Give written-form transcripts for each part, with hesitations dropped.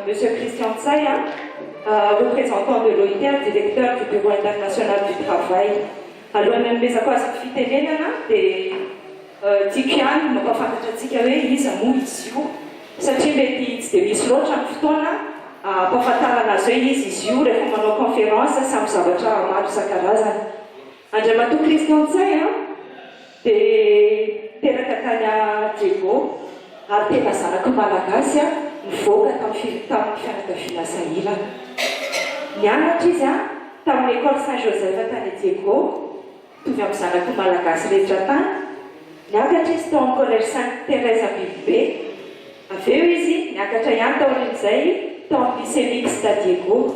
Monsieur Christian Tsay, représentant de l'OIT, directeur du Bureau international du travail. Alors, nous avons fité de Tikian, nous avons fait izy amoy io satria mety tsy dia misy loatra amin'ny fotoana mpahafantarana azy hoe izy io rehefa manao conférence samy zavatra maro isan-karazany. Andriamatoa Christian Tsay dia teraka tany Diego ary tena zanaka malagasy nivoaka tamin'ny fianakaviana sahilana. Nianatra izy tamin'ny école Saint-Joseph tany Diego, tovy amin'ny zanaka malagasy rehetra tany. Niakatra izy tao amin'ny collège Sainte-Thérèse à Biby. Avy eo izy niakatra ihany taorin'izay tao amin'ny lycée mixte Diego.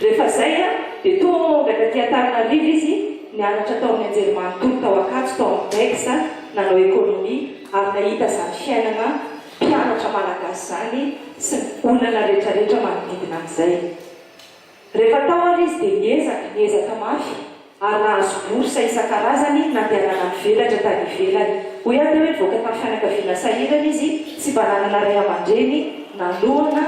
Rehefa zay dia tonga taty Antananarivo izy nianatra tao amin'ny anjerimanontolo tao Ankatso tao amin'ny BEX nanao économie ary nahita izany fiainana mpianatra malagasy zany sy ny olana rehetrarehetra manodidina amin'izay. Rehefa tao ary izy dia niezaka mafy ary nahazo bourse isan-karazany nandehanana mivelatra tany ivelany. Hoy aty hoe nivoaka tamin'ny fianakaviana sahirana izy tsy mba nanana ray aman-dreny nalohana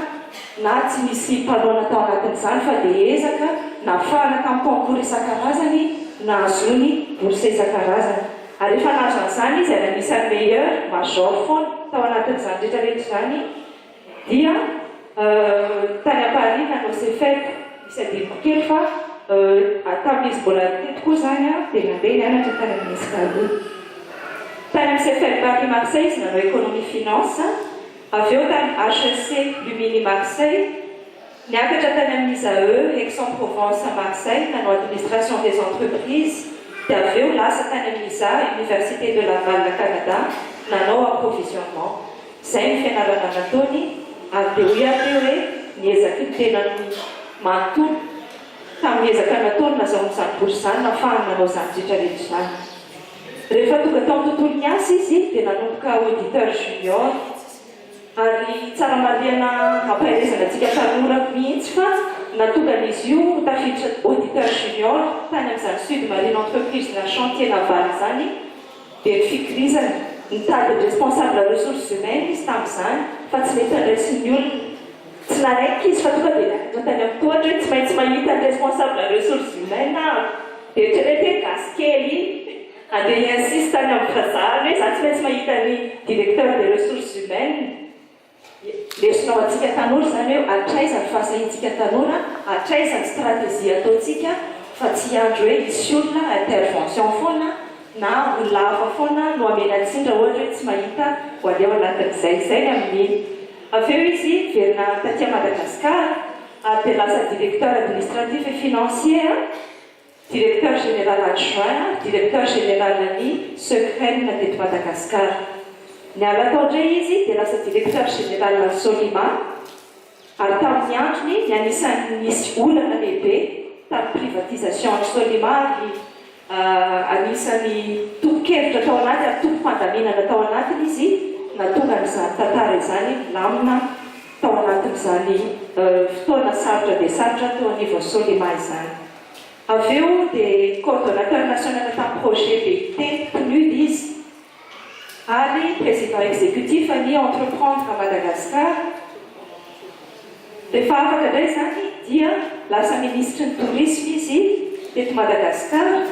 na tsy misy mpanoana tao anatin'izany fa dia ezaka nafahana tamin'ny concours isan-karazany nahazony bourse isan-karazany. Ary rehefa nahazo an'izany izy ary anisany meilleur major foana tao anatin'izany rehetrarehetra izany dia tany Paris nanao CFEP misy adiloko kely fa tamin'izy mbola teto koa zany dia nandeha nianatra tany amin'ny Escalier. Tany amin'ny CFEP Paris Marseille izy nanao économie finance. Avy eo tany HEC Lumini Marseille niakatra tany amin'ny ISAE Aix-en-Provence à Marseille nanao administration des entreprises. Dia avy eo lasa tany amin'ny ISA Université de Laval na Canada nanao approvisionnement. Zay ny fianarana nataony ary dia hoy aty hoe niezaka ny tena manontolo tamin'ny ezaka nataony nahazoany izany bourse izany nahafahany nanao izany rehetrarehetra izany. Rehefa tonga tao amin'ny tontolo ny asa izy dia nanomboka auditeur junior ary tsara marihana ampaherezana antsika tanora mihitsy fa natongan'izy io tafiditra auditeur junior tany amin'izany Sud Marine entreprise na chantier naval zany dia nifikirizana nitady responsable ressources humaines izy tamin'izany fa tsy mety andresy ny olona tsy naraiky izy fa tonga dia niakatra tany amin'ny tohatra hoe tsy maintsy mahita ny responsable ressources humaines dia eritrerety hoe gasy kely andeha insiste tany amin'ny fazary hoe za tsy maintsy mahita ny directeur des ressources humaines. Lesinao antsika tanora zany hoe atraizany fahasahintsika tanora, atraizany stratégie ataontsika fa tsy andro hoe misy olona intervention foana na olona hafa foana no amenatsindra ohatra hoe tsy mahita ho aleo anatin'izay zay amin'ny. Avy eo izy verina taty Madagasikara ary dia lasa directeur administratif et financier, directeur général adjoint, directeur général ny secret na teto Madagasikara. Niala tao indray izy dia lasa directeur général Solima ary tamin'ny androny ny anisan'ny nisy olana lehibe tamin'ny privatisation ny Solima ary anisan'ny tompon-kevitra tao anaty ary tompo-pandaminana tao anatiny izy natonga n'izany tantara izany lamina tao anatin'izany fotoana sarotra dia sarotra tao anivon'ny Solima izany. Avy eo dia coordonnateur national tamin'ny projet BIT PNUD izy ary président exécutif ny entreprendre à Madagascar. Rehefa afaka indray zany dia lasa ministre ny tourisme izy teto Madagascar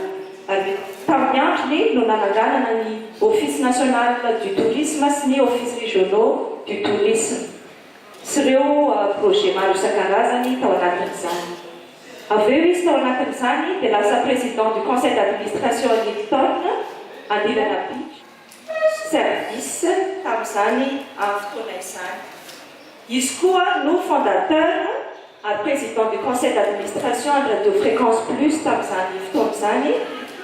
ary tamin'ny androny no nananganana ny office national du tourisme sy ny office régionaux du tourisme sy ireo projet maro isan-karazany tao anatin'izany. Avy eo izy tao anatin'izany dia lasa président du conseil d'administration Hilton Andilana Beach service tamin'izany amin'ny fotoana izany. Izy koa no fondateur ary président du conseil d'administration de Radio Fréquence Plus tamin'izany fotoana izany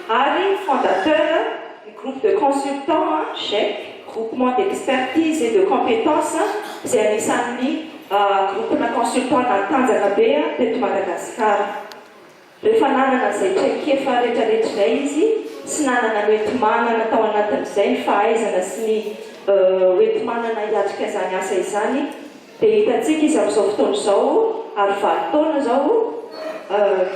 ary fondateur du groupe de consultants GEC, groupement d'expertise et de compétences izay anisan'ny groupena consultant natanjaka be teto Madagasikara. Rehefa nanana izay traikefa rehetrarehetra izay izy sy nanana ny oetimanana tao anatin'izay ny fahaizana sy ny oetimanana hiatrika izany asa izany dia hitantsika izy amin'izao fotoana izao ary 20 taona izao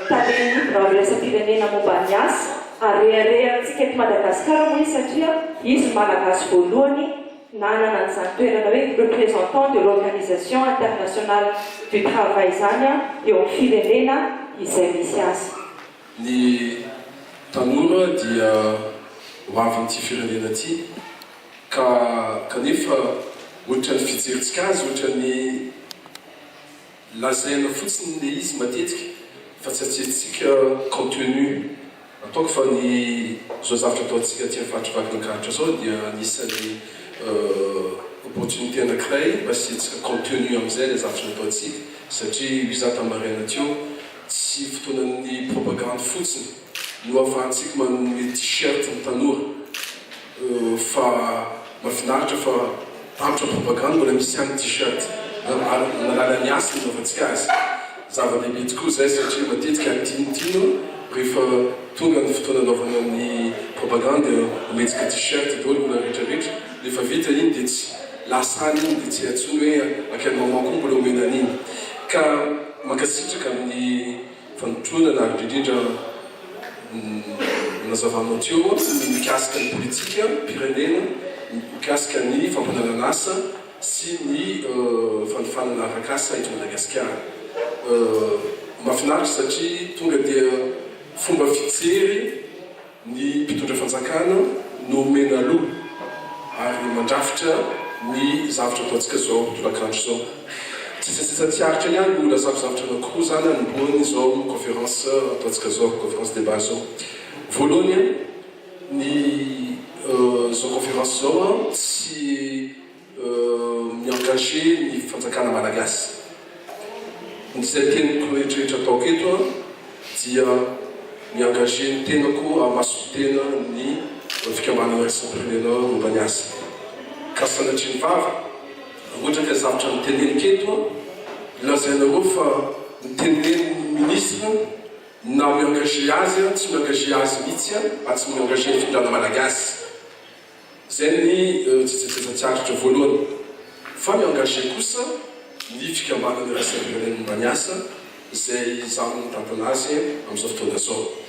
taleny raharesapirenena momba ny asa ary reharehantsika eto Madagasikara moa izy satria izy malagasy voalohany nanana an'izany toerana hoe représentant de l'organisation internationale du travail zany eo amin'ny firenena izay misy azy. Ny tanora dia ho avy n'ity firenena ity kanefa ohatra ny fijerintsika azy ohatra ny lazaina fotsiny le izy matetika fa tsy atsetsika contenu ataoko fa ny zao zavatra ataontsika tia fatrovakinankaratra zao dia anisan'ny opportunité anankiray mba asitsika contenu amin'izay le zavatra nataontsika satria io za tamarina teo tsy fotoanan'ny propagande fotsiny no ahafahantsika manome t-shirt ny tanora fa mahafinaritra fa tampotra propagande mbola misy any t-shirt nalala miasa nanaovantsika azy zava-dehibe tokoa zay satria matetika antinotino rehefa tonga ny fotoana anaovana ny propagande ometsika t-shirt daholo mbola rehetrarehetra rehefa vita iny dia tsy lasany iny dia tsy atsony hoe ankany-mamao koa mbola omena an'iny ka mankasitraka amin'ny fanotroana na indrindrindra nazavanao teo mikasika ny politika pirenena mikasika ny fampanalana asa sy ny fanofanana arakasa eto Madagasikara. Mahafinaritra satria tonga dia fomba fijery ny mpitondra fanjakana no omena aloha ary mandrafitra ny zavatra ataontsika zao tolakandro zao. Tsitsatiaritra ihany no mbola zavatra anankiroa zany anomboany zao conférence ataontsika zao conférence débat zao. Voalohany ny zao conférence zao tsy miengagé ny fanjakana malagasy. Izay teniko rehetrarehetra ataoko eto dia miengagé ny tenako hamasotena ny fikambanana raisam-pirenena momba ny asa. Ka sanatria ny vava ohatra ka zavatra miteneniko eto lazainareo fa miteneneny ministre na miengagé azy tsy miengagé azy mihitsy tsy miengagé ny fitondrana malagasy. Zay ny tsitsatsiaritra voalohany fa miengagé kosa ny fikambanana raisam-pirenena momba ny asa izay zaho mitantana azy amin'izao fotoana zao.